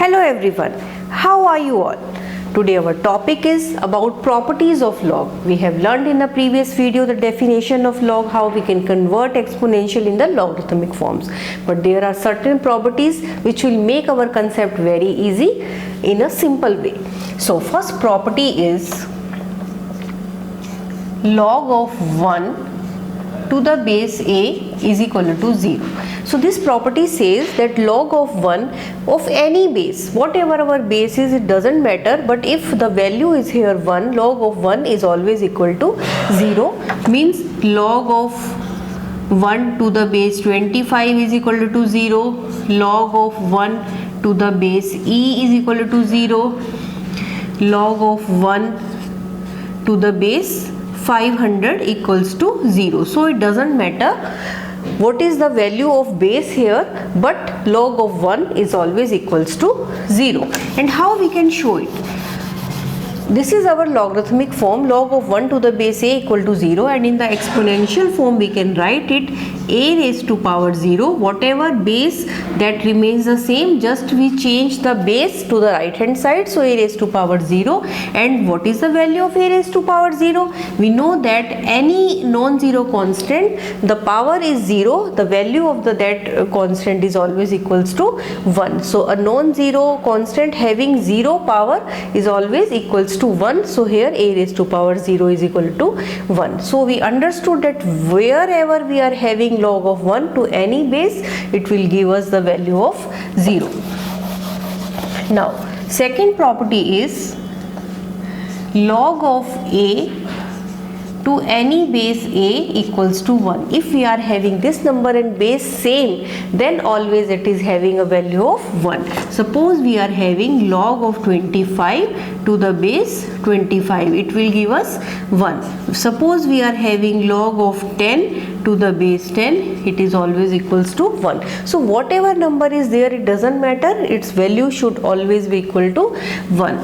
Hello everyone, how are you all? Today our topic is about properties of log. We have learned in the previous video the definition of log, how we can convert exponential in the logarithmic forms. But there are certain properties which will make our concept very easy in a simple way. So first property is log of 1 to the base a is equal to 0. So this property says that log of 1 of any base, whatever our base is, it doesn't matter, but if the value is here 1, log of 1 is always equal to 0, means log of 1 to the base 25 is equal to 0, log of 1 to the base e is equal to 0, log of 1 to the base 500 equals to 0. So it doesn't matter what is the value of base here, but log of 1 is always equals to 0. And how we can show it? This is our logarithmic form, log of 1 to the base a equal to 0, and in the exponential form we can write it a raised to power 0. Whatever base that remains the same, just we change the base to the right hand side, so a raised to power 0. And what is the value of a raised to power 0? We know that any non-zero constant, the power is 0, the value of that constant is always equals to 1. So a non-zero constant having 0 power is always equals to 1. So here a raised to power 0 is equal to 1. So we understood that wherever we are having log of 1 to any base, it will give us the value of 0. Now second property is log of a to any base a equals to 1. If we are having this number and base same, then always it is having a value of 1. Suppose we are having log of 25 to the base 25, it will give us 1. Suppose we are having log of 10 to the base 10, it is always equals to 1. So whatever number is there, it doesn't matter, its value should always be equal to 1.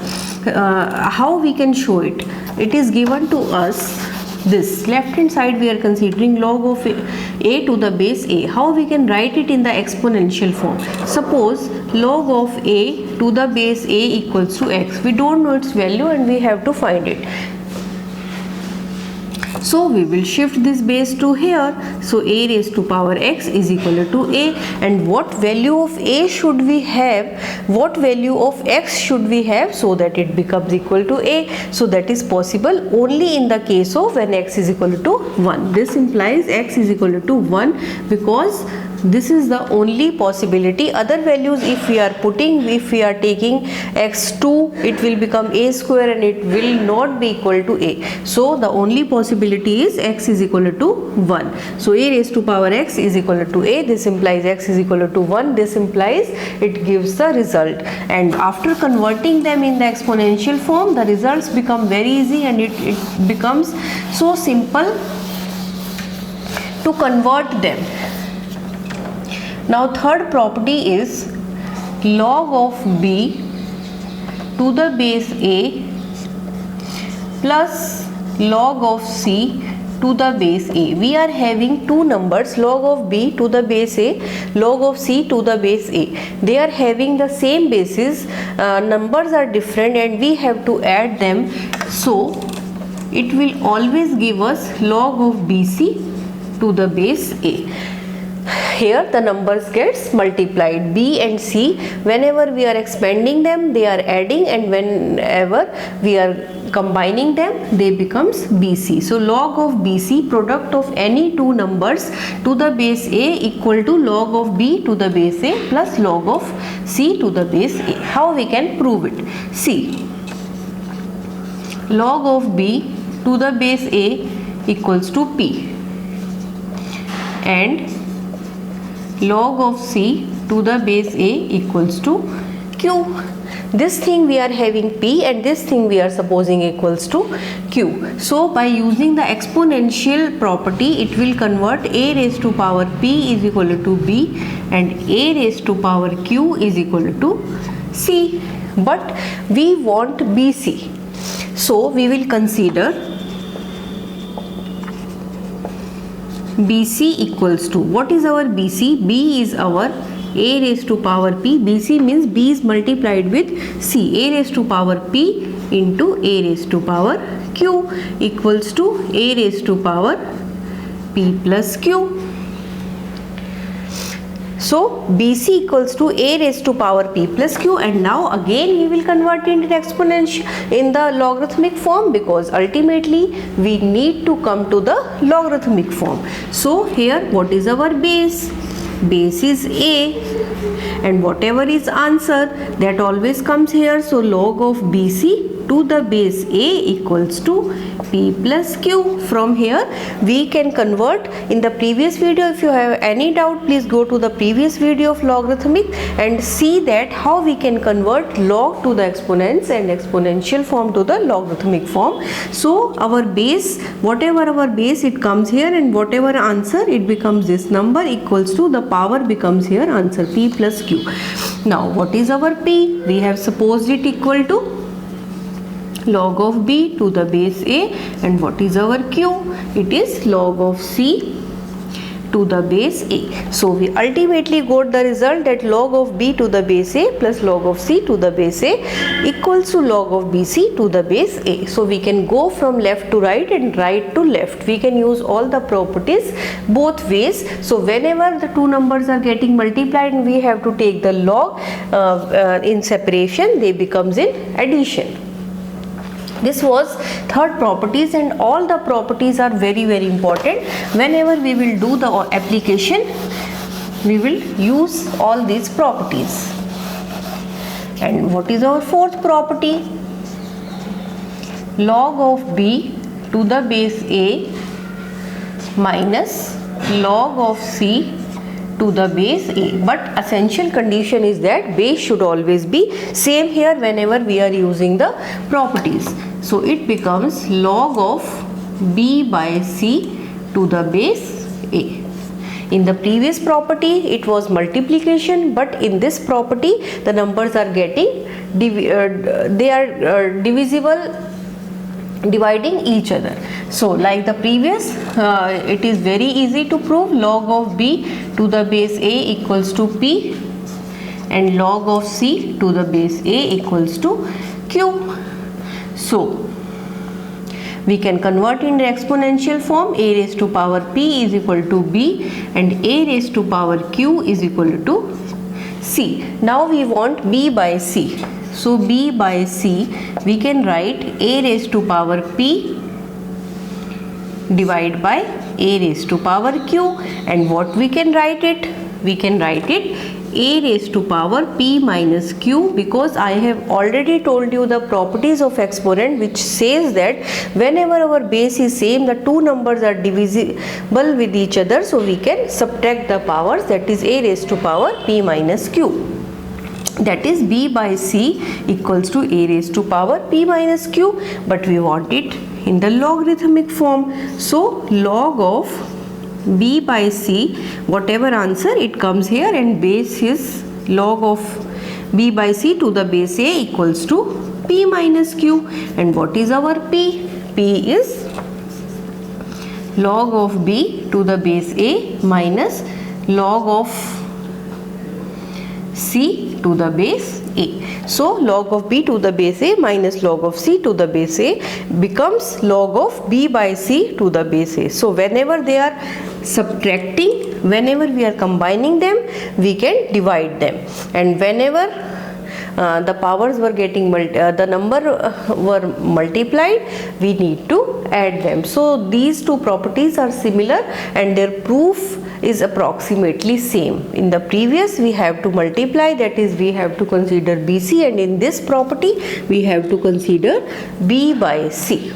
How we can show it? It is given to us this left hand side, we are considering log of a to the base a. How we can write it in the exponential form? Suppose log of a to the base a equals to x. We don't know its value and we have to find it. So we will shift this base to here. So a raised to power x is equal to a, and what value of a should we have? What value of x should we have so that it becomes equal to a? So that is possible only in the case of when x is equal to 1. This implies x is equal to 1 because this is the only possibility. Other values if we are taking x2, it will become a square and it will not be equal to a. So the only possibility is x is equal to 1. So a raised to power x is equal to a. This implies x is equal to 1. This implies it gives the result. And after converting them in the exponential form, the results become very easy and it becomes so simple to convert them. Now third property is log of b to the base a plus log of c to the base a. We are having two numbers, log of b to the base a, log of c to the base a. They are having the same basis, numbers are different and we have to add them. So it will always give us log of bc to the base a. Here the numbers gets multiplied, b and c, whenever we are expanding them they are adding, and whenever we are combining them they becomes bc. So log of bc, product of any two numbers to the base a, equal to log of b to the base a plus log of c to the base a. How we can prove it? See, log of b to the base a equals to p, and log of c to the base a equals to q. This thing we are having p and this thing we are supposing equals to q. So by using the exponential property, it will convert a raised to power p is equal to b and a raised to power q is equal to c. But we want bc. So we will consider BC equals to, what is our BC? B is our a raised to power p. BC means b is multiplied with c. A raised to power p into a raised to power q equals to a raised to power p plus q. So BC equals to a raised to power p plus q, and now again we will convert it into exponential in the logarithmic form, because ultimately we need to come to the logarithmic form. So here what is our base? Base is a, and whatever is answer that always comes here. So log of BC to the base a equals to p plus q. From here we can convert. In the previous video, if you have any doubt, please go to the previous video of logarithmic and see that how we can convert log to the exponents and exponential form to the logarithmic form. So our base, whatever our base, it comes here, and whatever answer, it becomes this number equals to the power becomes here answer p plus q. Now what is our p? We have supposed it equal to log of b to the base a, and what is our q? It is log of c to the base a. So we ultimately got the result that log of b to the base a plus log of c to the base a equals to log of bc to the base a. So we can go from left to right and right to left. We can use all the properties both ways. So whenever the two numbers are getting multiplied and we have to take the log in separation, they becomes in addition. This was third properties, and all the properties are very important. Whenever we will do the application, we will use all these properties. And what is our fourth property? Log of b to the base a minus log of c to the base a. But essential condition is that base should always be same here whenever we are using the properties. So it becomes log of b by c to the base a. In the previous property it was multiplication, but in this property the numbers are getting divisible, dividing each other. So like the previous, it is very easy to prove. Log of b to the base a equals to p, and log of c to the base a equals to q. So we can convert in the exponential form. A raised to power p is equal to b, and a raised to power q is equal to c. Now we want b by c. So b by c, we can write a raised to power p divided by a raised to power q. And what we can write it? We can write it a raised to power p minus q, because I have already told you the properties of exponent, which says that whenever our base is same, the two numbers are divisible with each other, so we can subtract the powers, that is a raised to power p minus q. That is b by c equals to a raised to power p minus q, but we want it in the logarithmic form. So log of b by c, whatever answer it comes here, and base is log of b by c to the base a equals to p minus q. And what is our p? P is log of b to the base a minus log of c to the base a. So log of b to the base a minus log of c to the base a becomes log of b by c to the base a. So whenever they are subtracting, whenever we are combining them, we can divide them, and whenever the powers were getting the number were multiplied, we need to add them. So these two properties are similar, and their proof is approximately same. In the previous we have to multiply, that is we have to consider BC, and in this property we have to consider B by C.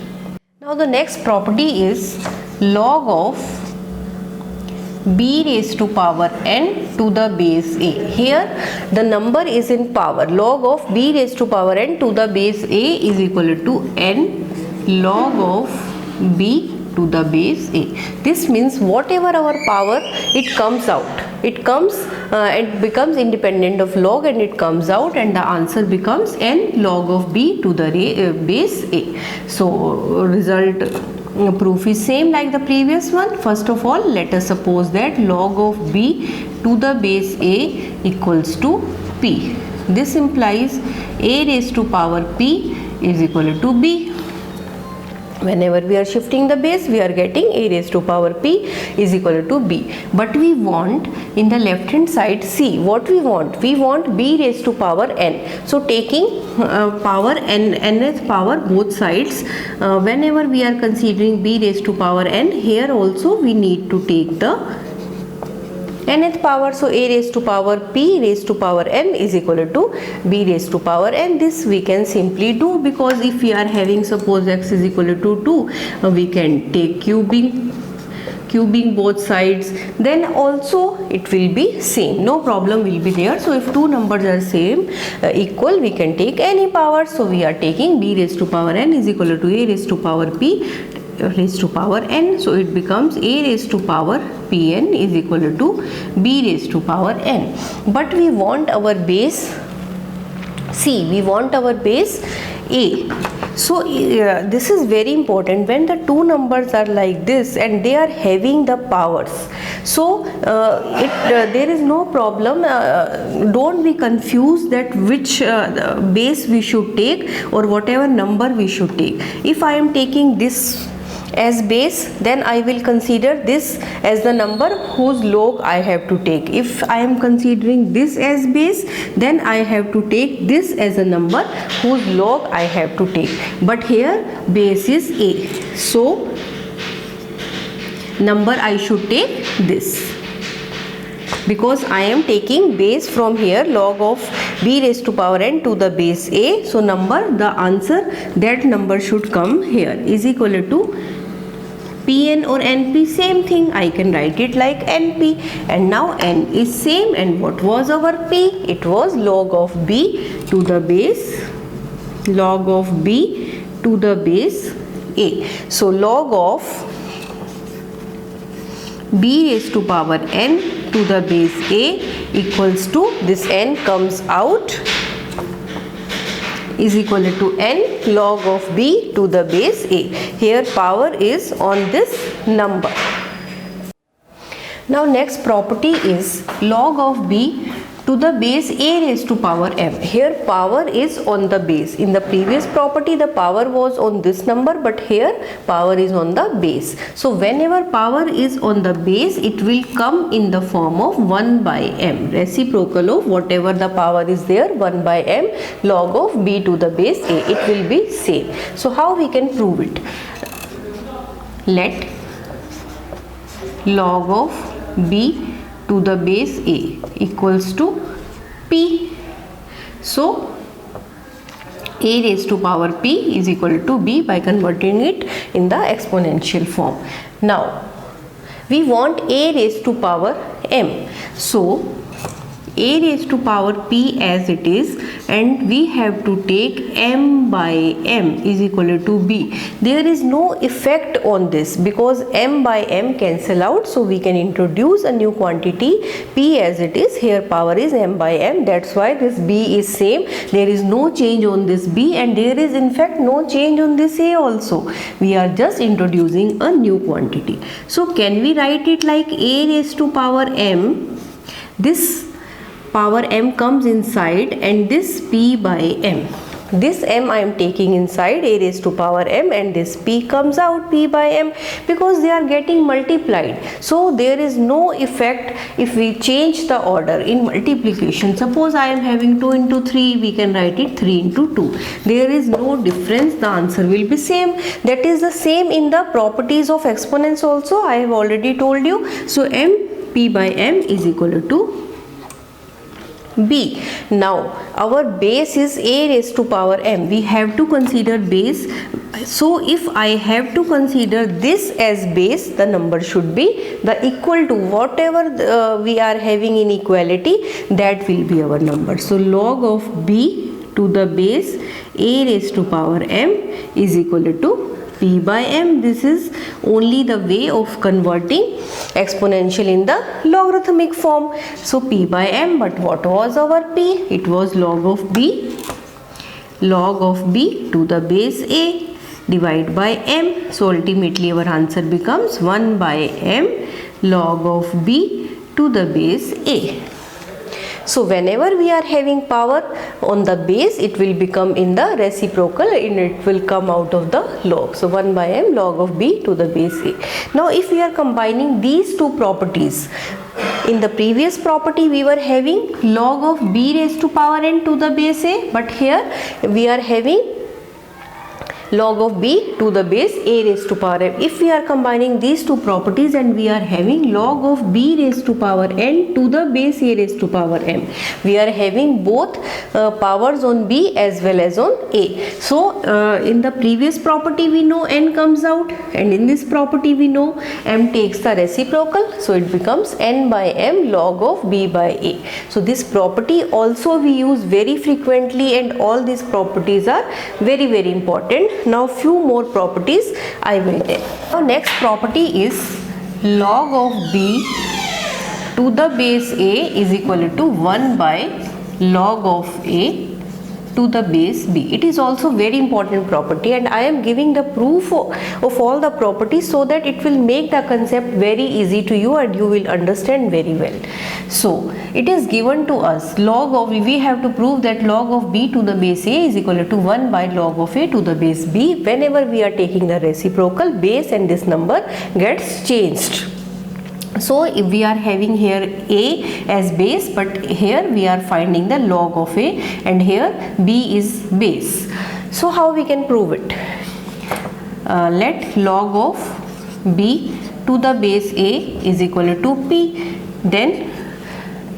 Now the next property is log of b raised to power n to the base a. Here the number is in power. Log of b raised to power n to the base a is equal to n log of b to the base a. This means whatever our power, it comes out. It comes, it becomes independent of log, and it comes out, and the answer becomes n log of b to the base a. So result proof is same like the previous one. First of all, let us suppose that log of b to the base a equals to p. This implies a raised to power p is equal to b. Whenever we are shifting the base, we are getting a raised to power p is equal to b. But we want in the left hand side c, what we want? We want b raised to power n. So taking power n, nth power both sides, whenever we are considering b raised to power n, here also we need to take the nth power. So a raised to power p raised to power n is equal to b raised to power n. This we can simply do, because if we are having, suppose x is equal to 2, we can take cubing both sides, then also it will be same, no problem will be there. So if two numbers are same, equal, we can take any power. So we are taking b raised to power n is equal to a raised to power p raised to power n. So it becomes a raised to power pn is equal to b raised to power n. But we want our base c, we want our base a. So this is very important. When the two numbers are like this and they are having the powers, so there is no problem. Don't be confused that which base we should take or whatever number we should take. If I am taking this as base, then I will consider this as the number whose log I have to take. If I am considering this as base, then I have to take this as a number whose log I have to take. But here base is a, so number I should take this, because I am taking base from here, log of b raised to power n to the base a. So number, the answer, that number should come here is equal to Pn or Np, same thing, I can write it like Np. And now n is same, and what was our p? It was log of b to the base, log of b to the base a. So log of b raised to power n to the base a equals to, this n comes out, is equal to n log of b to the base a. Here power is on this number. Now next property is log of b to the base a raised to power m. Here power is on the base. In the previous property the power was on this number, but here power is on the base. So whenever power is on the base, it will come in the form of 1 by m, reciprocal of whatever the power is there, 1 by m log of b to the base a. It will be same. So how we can prove it? Let log of b to the base a equals to p. So a raised to power p is equal to b by converting it in the exponential form. Now we want a raised to power m. So a raised to power p as it is, and we have to take m by m is equal to b. There is no effect on this because m by m cancel out, so we can introduce a new quantity p as it is. Here power is m by m, that's why this b is same. There is no change on this b, and there is in fact no change on this a also. We are just introducing a new quantity. So can we write it like a raised to power m? This power m comes inside, and this p by m. This m I am taking inside, a raised to power m, and this p comes out, p by m, because they are getting multiplied. So there is no effect if we change the order in multiplication. Suppose I am having 2 into 3, we can write it 3 into 2. There is no difference, the answer will be same. That is the same in the properties of exponents also, I have already told you. So m p by m is equal to b. Now our base is a raised to power m. We have to consider base. So if I have to consider this as base, the number should be the equal to whatever we are having in equality, that will be our number. So log of b to the base a raised to power m is equal to p by m. This is only the way of converting exponential in the logarithmic form. So p by m, but what was our p? It was log of b to the base a divide by m. So ultimately our answer becomes 1 by m log of b to the base a. So whenever we are having power on the base, it will become in the reciprocal and it will come out of the log. So 1 by m log of b to the base a. Now if we are combining these two properties, in the previous property we were having log of b raised to power n to the base a, but here we are having log of b to the base a raised to power m. If we are combining these two properties and we are having log of b raised to power n to the base a raised to power m, we are having both powers on b as well as on a. So in the previous property we know n comes out, and in this property we know m takes the reciprocal, so it becomes n by m log of b by a. So this property also we use very frequently, and all these properties are very important. Now few more properties I will tell. Now next property is log of b to the base a is equal to 1 by log of a to the base b. It is also very important property, and I am giving the proof of all the properties so that it will make the concept very easy to you and you will understand very well. So it is given to us log of, we have to prove that log of b to the base a is equal to 1 by log of a to the base b. Whenever we are taking the reciprocal, base and this number gets changed. So if we are having here a as base, but here we are finding the log of a, and here b is base. So how we can prove it? Let log of b to the base a is equal to p. Then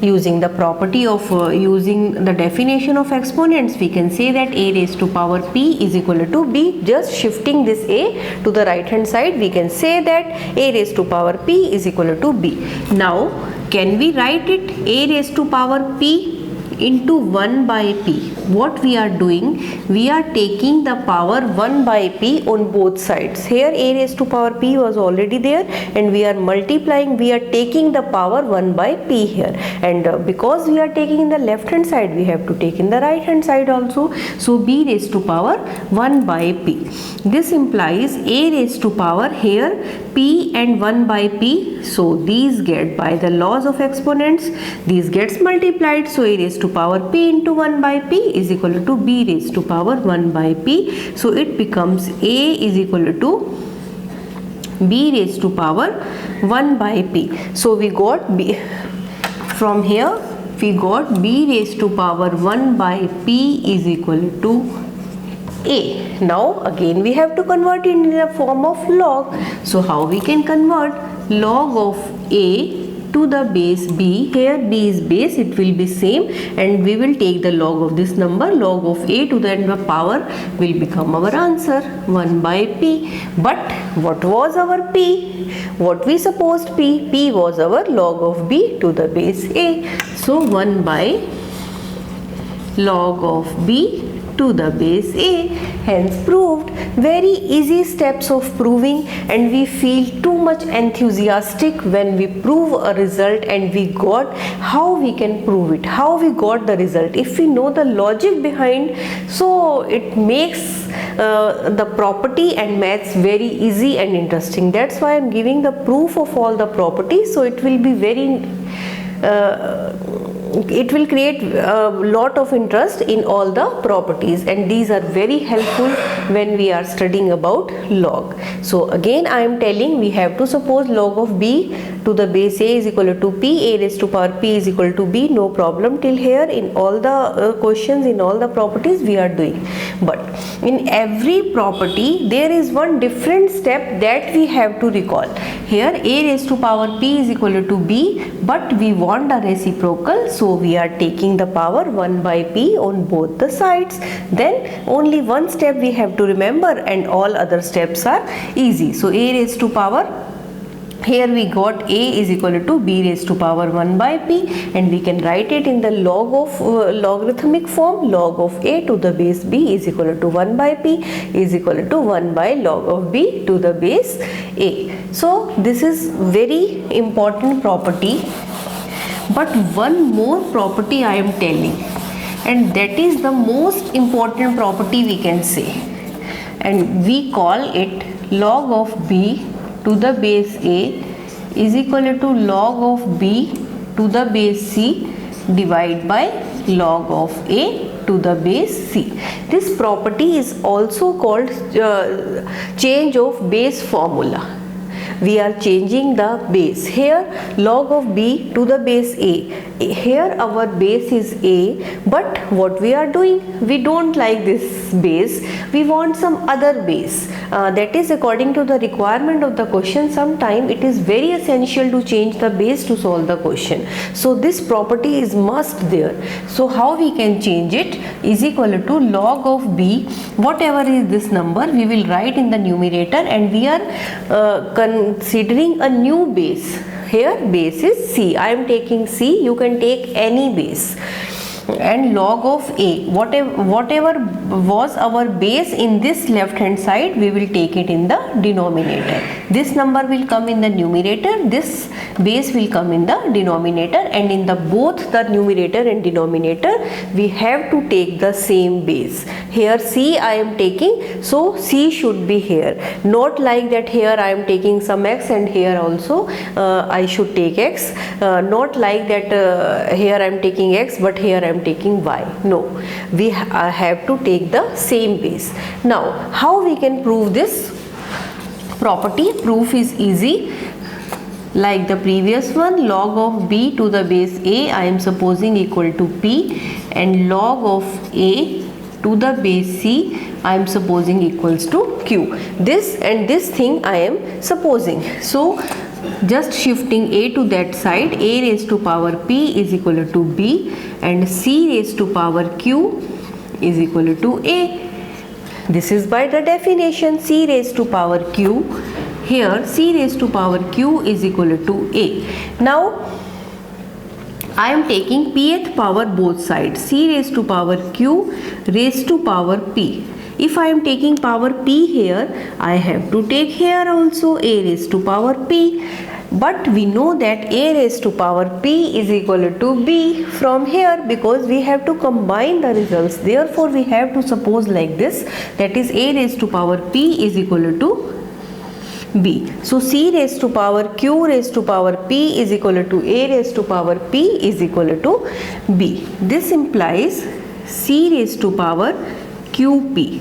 using the property of using the definition of exponents, we can say that a raised to power p is equal to b. Just shifting this a to the right hand side, we can say that a raised to power p is equal to b. Now can we write it a raised to power p into 1 by p? What we are doing, we are taking the power 1 by p on both sides. Here a raised to power p was already there, and we are multiplying, we are taking the power 1 by p here, and because we are taking in the left hand side, we have to take in the right hand side also. So b raised to power 1 by p. This implies a raised to power here p and 1 by p. So these get, by the laws of exponents, these gets multiplied. So a raised to power p into 1 by p is equal to b raised to power 1 by p. So it becomes a is equal to b raised to power 1 by p. So we got b from here, we got b raised to power 1 by p is equal to a. Now again we have to convert it in the form of log. So how we can convert log of a to the base b? Here b is base, it will be same, and we will take the log of this number. Log of a to the power will become our answer 1 by p. But what was our p? What we supposed p? P was our log of b to the base a. So 1 by log of b to the base a, hence proved. Very easy steps of proving, and we feel too much enthusiastic when we prove a result and we got how we can prove it, how we got the result. If we know the logic behind, so it makes the property and maths very easy and interesting. That's why I'm giving the proof of all the properties, so it will be very it will create a lot of interest in all the properties, and these are very helpful when we are studying about log. So again I am telling, we have to suppose log of b to the base a is equal to p, a raised to power p is equal to b. No problem till here. In all the questions, in all the properties we are doing, but in every property there is one different step that we have to recall. Here a raised to power p is equal to b, but we want a reciprocal, so we are taking the power 1 by p on both the sides. Then only one step we have to remember, and all other steps are easy. So a raised to power, here we got a is equal to b raised to power 1 by p, and we can write it in the log of logarithmic form. Log of a to the base b is equal to 1 by p is equal to 1 by log of b to the base a. So this is very important property. But one more property I am telling, and that is the most important property we can say. and we call it log of b to the base a is equal to log of b to the base c divided by log of a to the base c. This property is also called change of base formula. We are changing the base. Here log of b to the base a. Here our base is a, but what we are doing? We don't like this base. We want some other base. That is according to the requirement of the question. Sometime it is very essential to change the base to solve the question. So this property is must there. So how we can change it? Is equal to log of b, whatever is this number, we will write in the numerator, and we are considering a new base. Here base is c. I am taking c. You can take any base. And log of a, whatever was our base in this left hand side, we will take it in the denominator. This number will come in the numerator, this base will come in the denominator, and in the both the numerator and denominator we have to take the same base. Here c I am taking, so c should be here, not like that here I am taking some x and here also I should take x, not like that here I am taking x but here I am taking y. No, we have to take the same base. Now how we can prove this property? Proof is easy. Like the previous one, log of b to the base a I am supposing equal to p, and log of a to the base c I am supposing equals to q. This and this thing I am supposing. So just shifting a to that side, a raised to power p is equal to b, and c raised to power q is equal to a. This is by the definition, c raised to power q. Here c raised to power q is equal to a. Now I am taking pth power both sides, c raised to power q raised to power p. If I am taking power p here, I have to take here also a raised to power p. But we know that a raised to power p is equal to b from here, because we have to combine the results. Therefore we have to suppose like this, that is a raised to power p is equal to b. So c raised to power q raised to power p is equal to a raised to power p is equal to b. This implies c raised to power qp.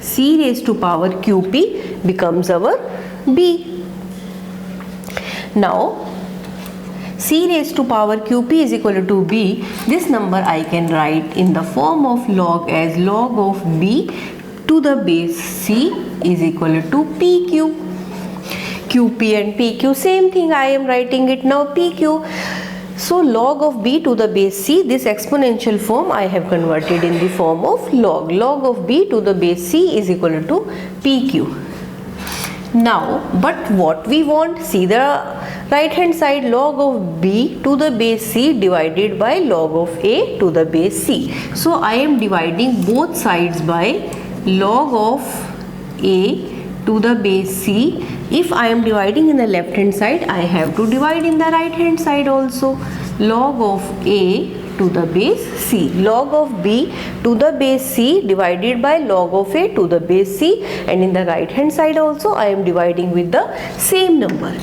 C raised to power qp becomes our b. Now c raised to power qp is equal to b. This number I can write in the form of log as log of b to the base c is equal to pq. qp and pq same thing, I am writing it now pq. So log of b to the base c, this exponential form I have converted in the form of log. Log of b to the base c is equal to pq. Now, but what we want? See the right hand side, log of b to the base c divided by log of a to the base c. So I am dividing both sides by log of a to the base c. If I am dividing in the left hand side, I have to divide in the right hand side also. Log of a to the base c. Log of b to the base c divided by log of a to the base c, and in the right hand side also I am dividing with the same number.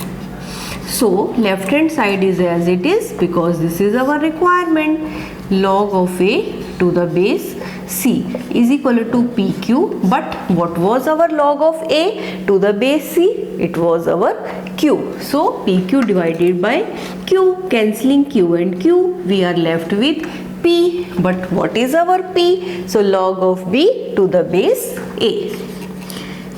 So left hand side is as it is, because this is our requirement. Log of a to the base c is equal to pq, but what was our log of a to the base c? It was our q. So pq divided by q, cancelling q and q, we are left with p. But what is our p? So log of b to the base a.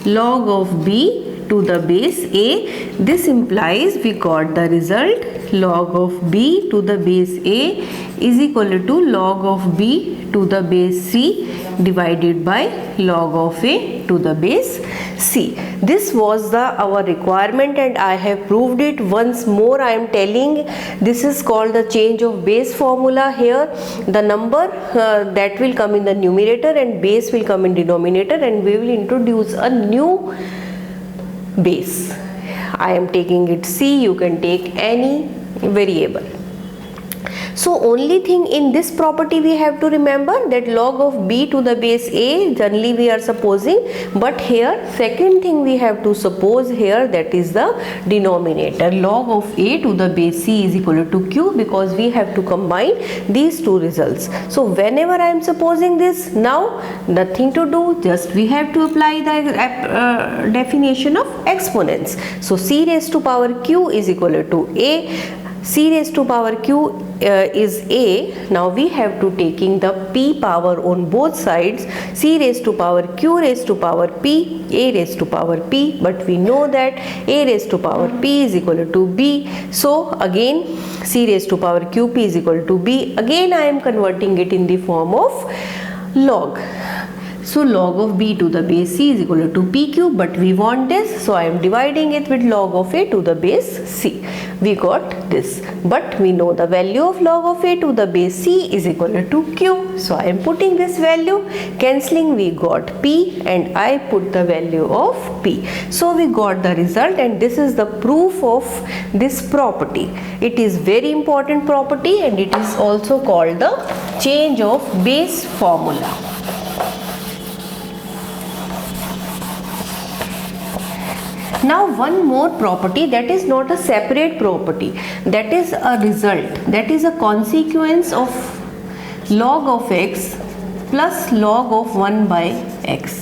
Log of b to the base a. This implies we got the result, log of b to the base a is equal to log of b to the base c divided by log of a to the base c. This was our requirement, and I have proved it. Once more I am telling, this is called the change of base formula. Here the number that will come in the numerator and base will come in denominator, and we will introduce a new base. I am taking it c, you can take any variable. So only thing in this property we have to remember that log of b to the base a generally we are supposing, but here second thing we have to suppose here, that is the denominator. Log of a to the base c is equal to q, because we have to combine these two results. So whenever I am supposing this, now nothing to do, just we have to apply the definition of exponents. So c raised to power q is equal to a. C raised to power q is a. Now we have to taking the p power on both sides. C raised to power q raised to power p, a raised to power p, but we know that a raised to power p is equal to b. So again c raised to power qp is equal to b. Again I am converting it in the form of log. So log of b to the base c is equal to pq, but we want this, so I am dividing it with log of a to the base c. We got this, but we know the value of log of a to the base c is equal to q. So I am putting this value, cancelling we got p, and I put the value of p. So we got the result, and this is the proof of this property. It is very important property, and it is also called the change of base formula. Now one more property that is not a separate property, that is a result, that is a consequence of log of x plus log of 1 by x.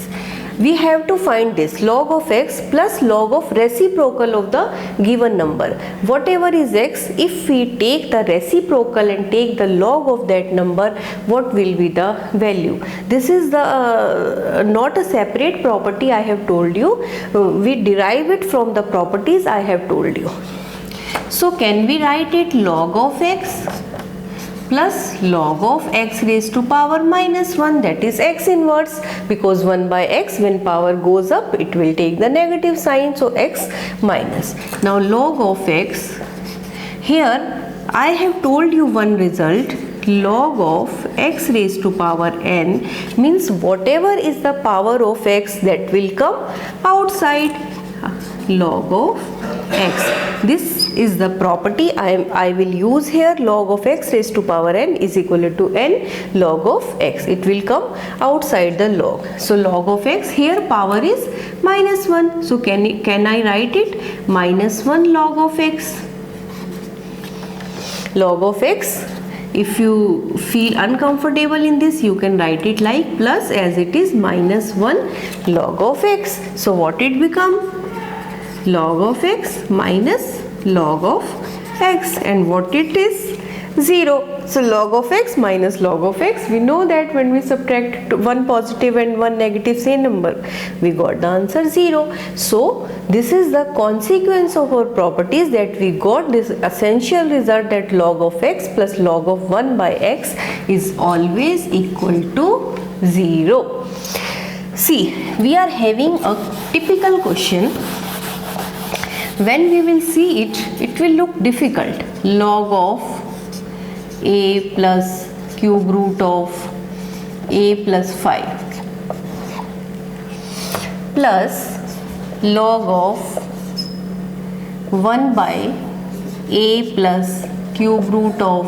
We have to find this log of x plus log of reciprocal of the given number. Whatever is x, if we take the reciprocal and take the log of that number, what will be the value? This is the not a separate property, I have told you. We derive it from the properties I have told you. So can we write it log of x plus log of x raised to power minus 1, that is x inverse, because 1 by x, when power goes up it will take the negative sign, so x minus. Now log of x, here I have told you one result, log of x raised to power n, means whatever is the power of x that will come outside log of x. This is the property I will use here. Log of x raised to power n is equal to n log of x. It will come outside the log. So log of x, here power is minus 1. So can I write it minus 1 log of x? Log of x, if you feel uncomfortable in this, you can write it like plus, as it is minus 1 log of x. So what it become? Log of x minus log of x, and what it is? 0. So log of x minus log of x, we know that when we subtract one positive and one negative same number, we got the answer 0. So this is the consequence of our properties, that we got this essential result that log of x plus log of 1 by x is always equal to 0. See, we are having a typical question. When we will see it, it will look difficult. Log of a plus cube root of a plus 5 plus log of 1 by a plus cube root of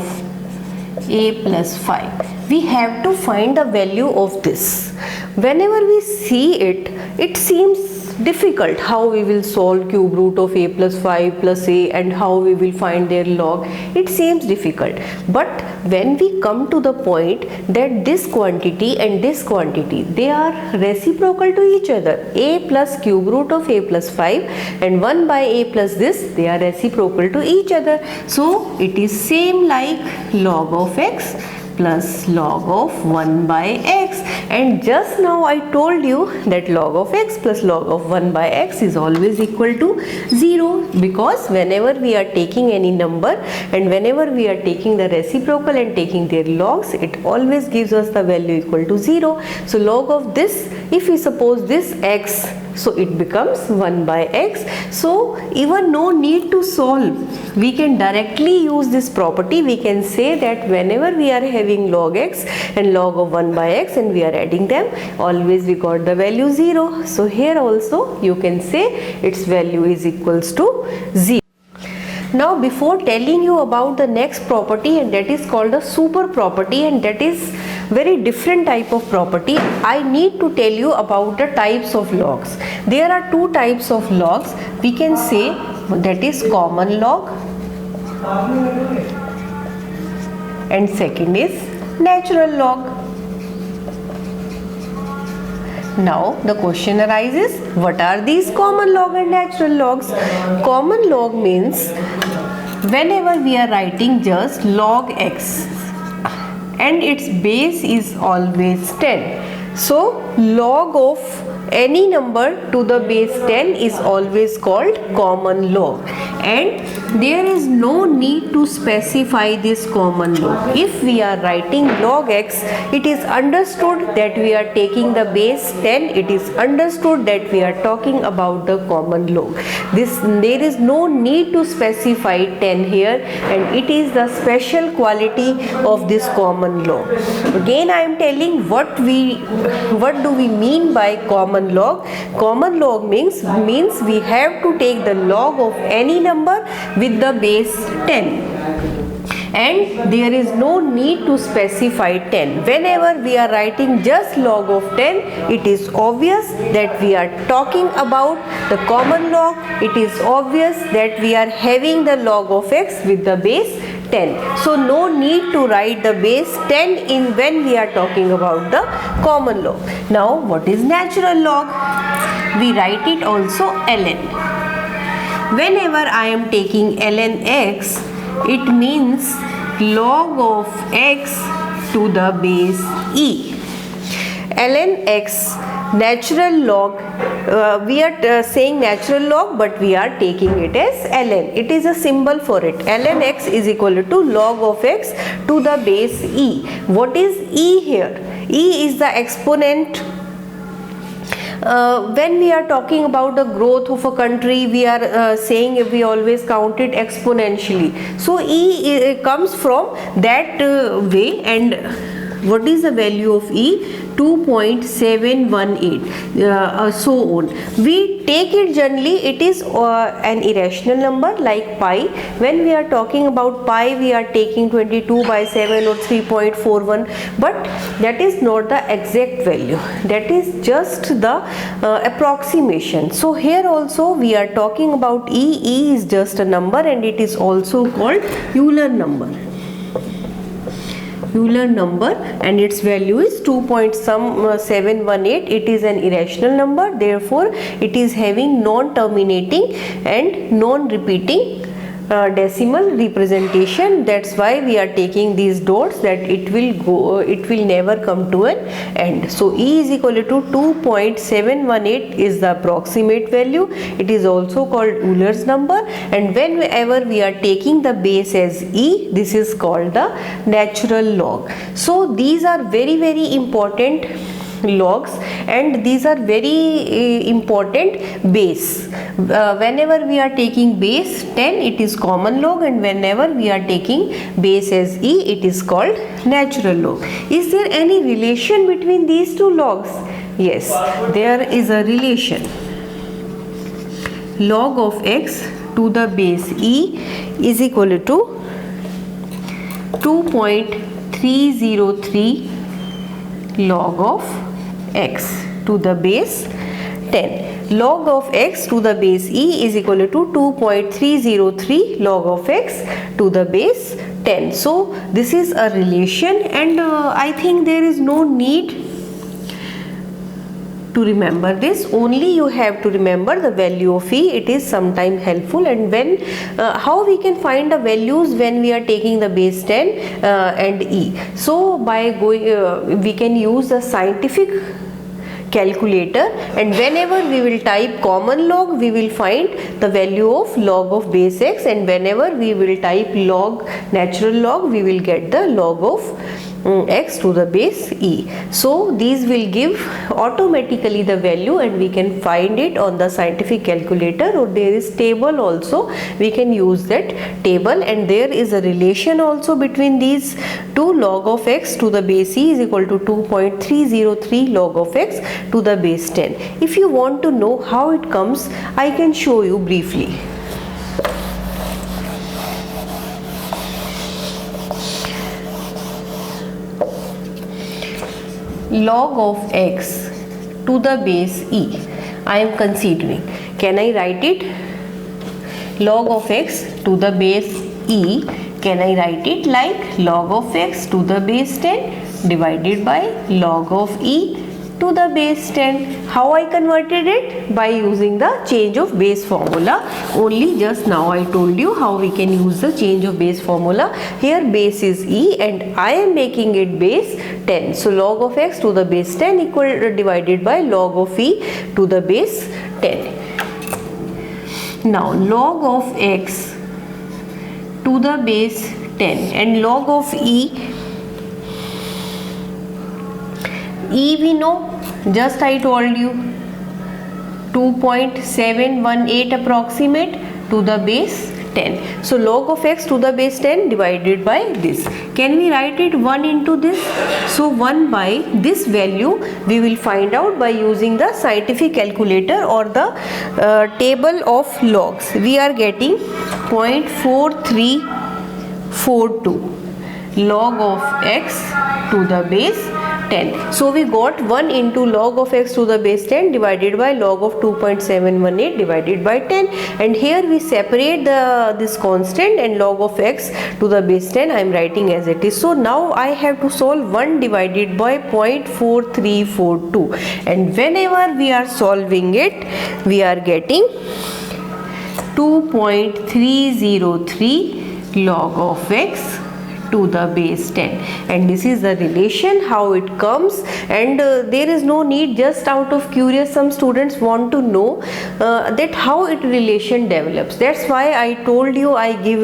a plus 5. We have to find the value of this. Whenever we see it, it seems difficult how we will solve cube root of a plus 5 plus a, and how we will find their log. It seems difficult, but when we come to the point that this quantity and this quantity, they are reciprocal to each other, a plus cube root of a plus 5 and 1 by a plus this, they are reciprocal to each other. So it is same like log of x plus log of 1 by x, and just now I told you that log of x plus log of 1 by x is always equal to 0, because whenever we are taking any number and whenever we are taking the reciprocal and taking their logs, it always gives us the value equal to 0. So log of this, if we suppose this x, so it becomes 1 by x. So even no need to solve, we can directly use this property. We can say that whenever we are having log x and log of 1 by x and we are adding them, always we got the value 0. So here also you can say its value is equals to 0. Now before telling you about the next property, and that is called a super property, and that is very different type of property, I need to tell you about the types of logs. There are two types of logs. We can say that is common log and second is natural log. Now the question arises, what are these common log and natural logs? Common log means whenever we are writing just log x and its base is always 10. So log of any number to the base 10 is always called common log, and there is no need to specify this common log. If we are writing log x, it is understood that we are taking the base 10. It is understood that we are talking about the common log. There is no need to specify 10 here, and it is the special quality of this common log. Again I am telling what do we mean by common log. Common log means we have to take the log of any number with the base 10, and there is no need to specify 10. Whenever we are writing just log of 10, it is obvious that we are talking about the common log. It is obvious that we are having the log of x with the base 10. So no need to write the base 10 in when we are talking about the common log. Now what is natural log? We write it also ln. Whenever I am taking ln x, it means log of x to the base e. Ln x, natural log, we are saying natural log, but we are taking it as ln. It is a symbol for it. Ln x is equal to log of x to the base e. What is e here? E is the exponent. When we are talking about the growth of a country, we are saying we always count it exponentially. So E comes from that way, and what is the value of E? 2.718, so on. We take it generally, it is an irrational number like pi. When we are talking about pi, we are taking 22 by 7 or 3.41, but that is not the exact value. That is just the approximation. So here also we are talking about E. E is just a number, and it is also called Euler number. Euler number, and its value is 2.718. It is an irrational number, therefore it is having non-terminating and non-repeating decimal representation. That's why we are taking these dots, that it will never come to an end. So E is equal to 2.718 is the approximate value. It is also called Euler's number, and whenever we are taking the base as E, this is called the natural log. So these are very, very important logs, and these are very important base. Whenever we are taking base 10, it is common log, and whenever we are taking base as E, it is called natural log. Is there any relation between these two logs? Yes, there is a relation. Log of x to the base E is equal to 2.303 log of x to the base 10. Log of x to the base E is equal to 2.303 log of x to the base 10. So this is a relation, and I think there is no need to remember this. Only you have to remember the value of E. It is sometime helpful. And when how we can find the values when we are taking the base 10 and E. So by going we can use the scientific calculator, and whenever we will type common log, we will find the value of log of base x, and whenever we will type log natural log, we will get the log of x to the base E. So these will give automatically the value, and we can find it on the scientific calculator, or there is table also, we can use that table, and there is a relation also between these two. Log of x to the base E is equal to 2.303 log of x to the base 10. If you want to know how it comes, I can show you briefly. log of x to the base e I am considering. Can I write it? Log of x to the base e, can I write it like log of x to the base 10 divided by log of e to the base 10. How I converted it? By using the change of base formula. Only just now I told you how we can use the change of base formula. Here base is e and I am making it base 10. So log of x to the base 10 equal divided by log of e to the base 10. Now log of x to the base 10 and log of e we know, just I told you 2.718 approximate to the base 10. So log of x to the base 10 divided by this. Can we write it 1 into this? So 1 by this value we will find out by using the scientific calculator or the table of logs. We are getting 0.4342 log of x to the base 10. So we got 1 into log of x to the base 10 divided by log of 2.718 divided by 10, and here we separate this constant and log of x to the base 10 I am writing as it is. So now I have to solve 1 divided by 0.4342, and whenever we are solving it we are getting 2.303 log of x to the base 10, and this is the relation how it comes, and there is no need, just out of curious some students want to know that how it relation develops. That's why I told you I give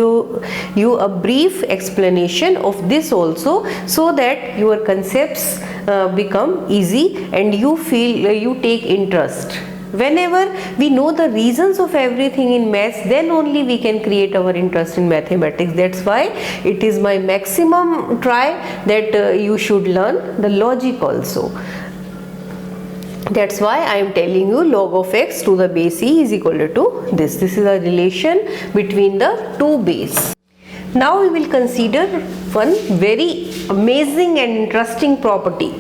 you a brief explanation of this also, so that your concepts become easy and you feel you take interest. Whenever we know the reasons of everything in maths, then only we can create our interest in mathematics. That's why it is my maximum try that you should learn the logic also. That's why I am telling you log of x to the base e is equal to this. This is a relation between the two base. Now we will consider one very amazing and interesting property.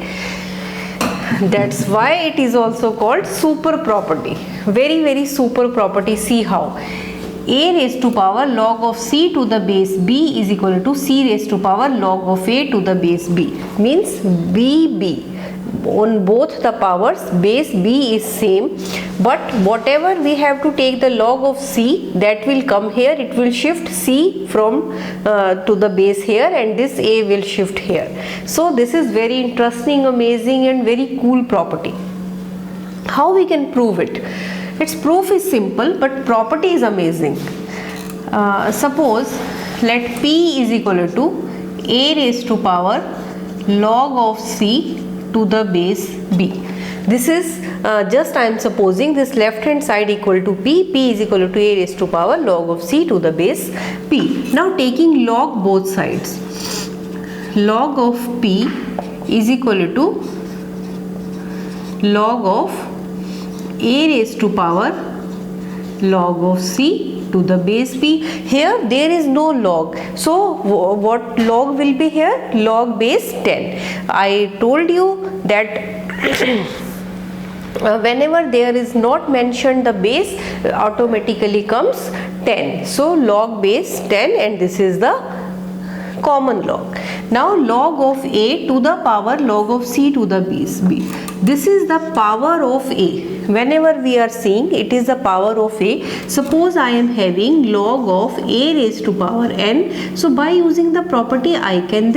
That's why it is also called super property. Very super property. See how. A raised to power log of c to the base b is equal to c raised to power log of a to the base b. Means b. On both the powers base b is same, but whatever we have to take the log of c, that will come here. It will shift c from to the base here, and this a will shift here. So this is very interesting, amazing and very cool property. How we can prove it? Its proof is simple, but property is amazing. Suppose let p is equal to a raised to power log of c to the base b. This is just I am supposing this left hand side equal to p is equal to a raised to power log of c to the base p. Now taking log both sides, log of p is equal to log of a raised to power log of c to the base p. Here there is no log, so what log will be here? Log base 10. I told you that whenever there is not mentioned the base, automatically comes 10. So log base 10, and this is the common log. Now log of a to the power log of c to the base b. This is the power of a. Whenever we are seeing, it is the power of a. Suppose I am having log of a raised to power n. So by using the property I can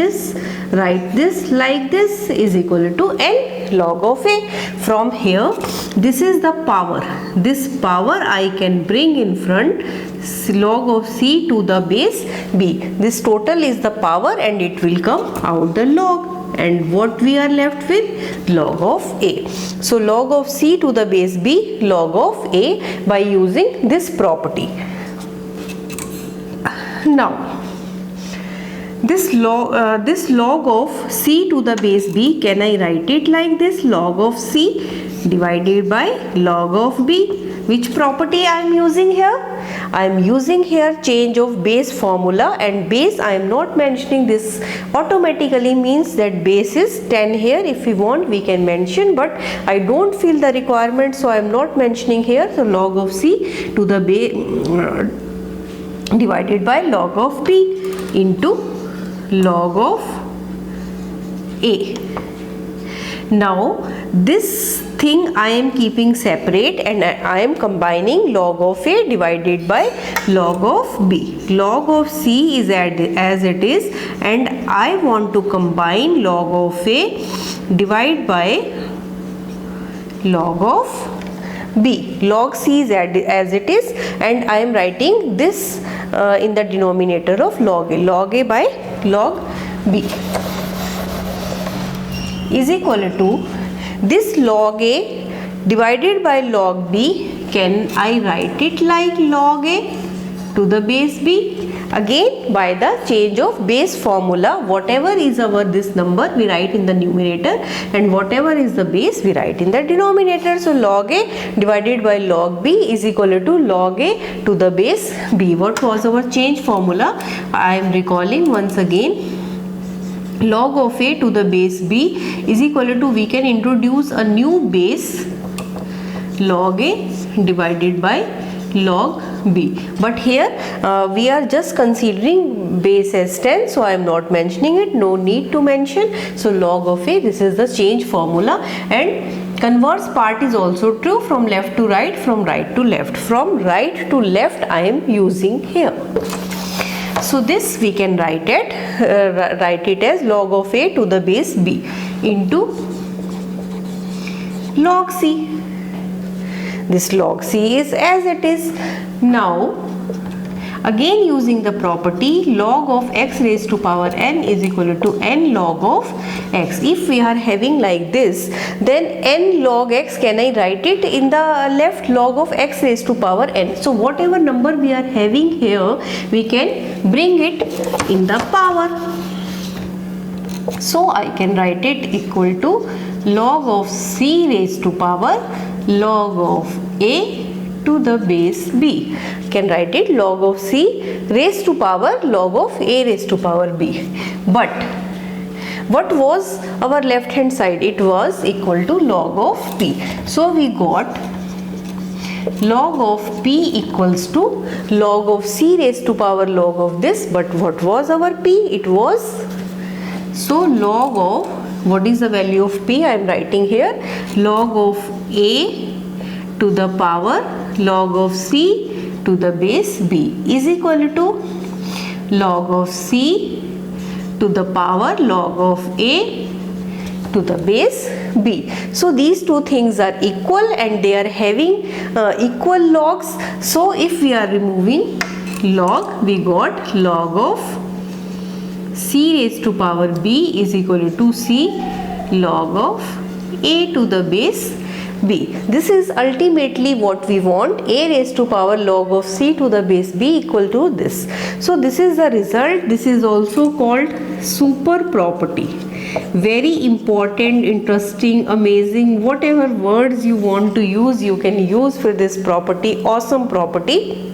write this like this is equal to n log of a. From here this is the power. This power I can bring in front, log of c to the base b. This total is the power and it will come out the log. And what we are left with? Log of a. So log of c to the base b, log of a, by using this property. Now this log of c to the base b, can I write it like this? Log of c divided by log of b. Which property I am using here? I am using here change of base formula, and base I am not mentioning. This automatically means that base is 10 here. If we want we can mention, but I don't feel the requirement, so I am not mentioning here. So log of c to the base divided by log of b into log of a. Now this thing I am keeping separate, and I am combining log of a divided by log of b. Log of c is as it is, and I want to combine log of a divide by log of b. Log c is as it is, and I am writing this in the denominator of log a. Log a by log b is equal to this log a divided by log b. Can I write it like log a to the base b? Again, by the change of base formula, whatever is our this number we write in the numerator, and whatever is the base we write in the denominator. So log a divided by log b is equal to log a to the base b. What was our change formula? I am recalling once again. Log of a to the base b is equal to, we can introduce a new base, log a divided by log b, but here we are just considering base as 10, so I am not mentioning it, no need to mention. So log of a, this is the change formula, and converse part is also true, from left to right, from right to left. From right to left I am using here. So this we can write it as log of a to the base b into log c. This log c is as it is. Now again using the property log of x raised to power n is equal to n log of x. If we are having like this, then n log x, can I write it in the left, log of x raised to power n. So whatever number we are having here, we can bring it in the power. So I can write it equal to log of c raised to power log of a to the base b. Can write it log of c raised to power log of a raised to power b. But what was our left hand side? It was equal to log of p. So we got log of p equals to log of c raised to power log of this. But what was our p? It was, so log of, what is the value of p? I am writing here log of a to the power log of c to the base b is equal to log of c to the power log of a to the base b. So these two things are equal and they are having equal logs. So if we are removing log, we got log of c raised to power b is equal to c log of a to the base b. This is ultimately what we want, a raised to power log of c to the base b equal to this. So this is the result. This is also called super property. Very important, interesting, amazing, whatever words you want to use, you can use for this property. Awesome property.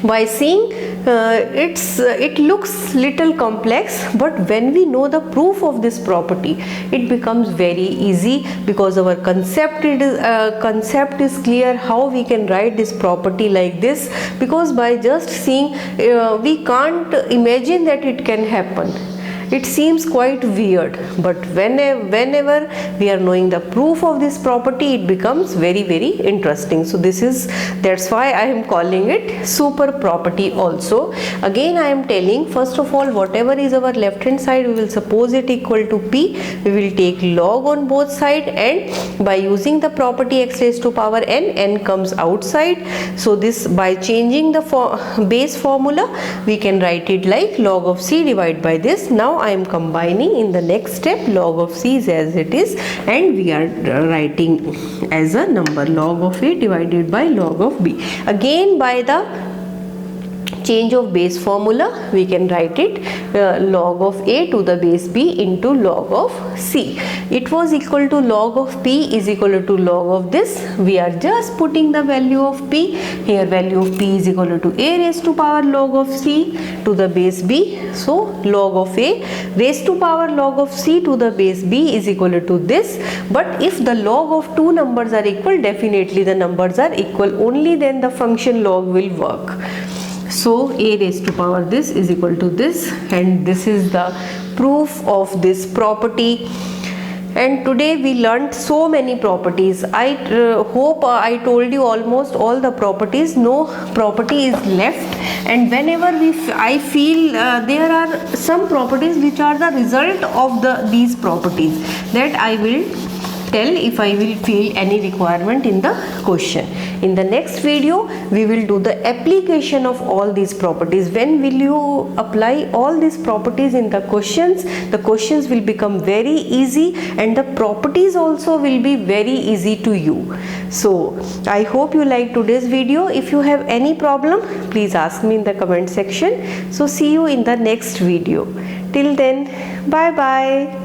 By seeing it looks little complex, but when we know the proof of this property, it becomes very easy, because our concept is clear how we can write this property like this. Because by just seeing, we can't imagine that it can happen. It seems quite weird, but whenever we are knowing the proof of this property, it becomes very interesting. So that's why I am calling it super property also. Again I am telling, first of all, whatever is our left hand side, we will suppose it equal to p. We will take log on both sides, and by using the property x raised to power n comes outside. So this, by changing the base formula, we can write it like log of c divided by this. Now I am combining in the next step log of c is as it is, and we are writing as a number log of a divided by log of b. Again by the change of base formula, we can write it log of a to the base b into log of c. It was equal to log of p is equal to log of this. We are just putting the value of p here. Value of p is equal to a raised to power log of c to the base b. So log of a raised to power log of c to the base b is equal to this. But if the log of two numbers are equal, definitely the numbers are equal, only then the function log will work. So a raised to power this is equal to this, and this is the proof of this property. And today we learnt so many properties. I hope I told you almost all the properties. No property is left, and whenever I feel there are some properties which are the result of these properties, that I will tell if I will feel any requirement in the question. In the next video we will do the application of all these properties. When will you apply all these properties in the questions? The questions will become very easy, and the properties also will be very easy to you. So I hope you like today's video. If you have any problem, please ask me in the comment section. So see you in the next video. Till then, bye bye.